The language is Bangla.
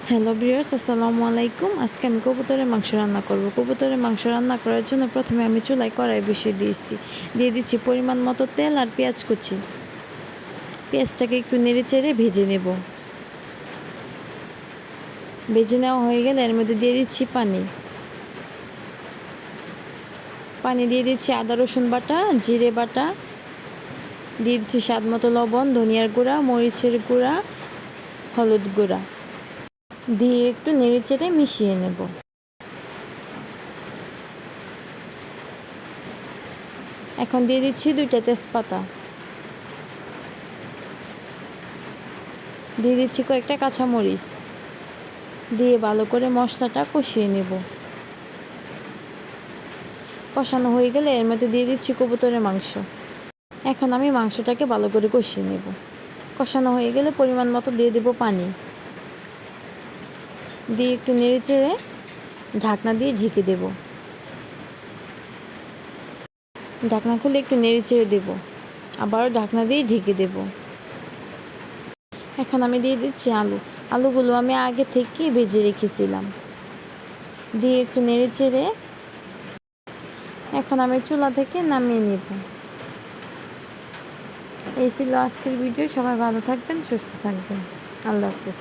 হ্যালো ভিউয়ার্স, আসসালামু আলাইকুম। আজকে আমি কবুতরের মাংস রান্না করব। কবুতরের মাংস রান্না করার জন্য প্রথমে আমি চুলায় কড়াই বসিয়ে দিয়ে দিচ্ছি পরিমাণ মতো তেল আর পেঁয়াজ কুচি। পেঁয়াজটাকে একটু নেড়েচেড়ে ভেজে নেব। ভেজে নেওয়া হয়ে গেলে এর মধ্যে দিয়ে দিচ্ছি পানি দিয়ে দিচ্ছি আদা রসুন বাটা, জিরে বাটা, দিয়ে দিচ্ছি স্বাদ মতো লবণ, ধনিয়ার গুঁড়া, মরিচের গুঁড়া, হলুদ গুঁড়া দিয়ে একটু নেড়েচেড়ে মিশিয়ে নেব। এখন দিয়ে দিচ্ছি 2টা তেজপাতা, দিয়ে দিচ্ছি কয়েকটা কাঁচামরিচ, দিয়ে ভালো করে মশলাটা কষিয়ে নেব। কষানো হয়ে গেলে এর মধ্যে দিয়ে দিচ্ছি কবুতরের মাংস। এখন আমি মাংসটাকে ভালো করে কষিয়ে নেব। কষানো হয়ে গেলে পরিমাণ মতো দিয়ে দেব পানি, দিয়ে একটু নেড়েচেড়ে ঢাকনা দিয়ে ঢেকে দেব। ঢাকনা খুলে একটু নেড়েচেড়ে দেব, আবারও ঢাকনা দিয়ে ঢেকে দেব। এখন আমি দিয়ে দিচ্ছি আলুগুলো আমি আগে থেকে ভেজে রেখেছিলাম, দিয়ে একটু নেড়েচেড়ে এখন আমি চুলা থেকে নামিয়ে নেব। এই ছিল আজকের ভিডিও। সবাই ভালো থাকবেন, সুস্থ থাকবেন। আল্লাহ হাফেজ।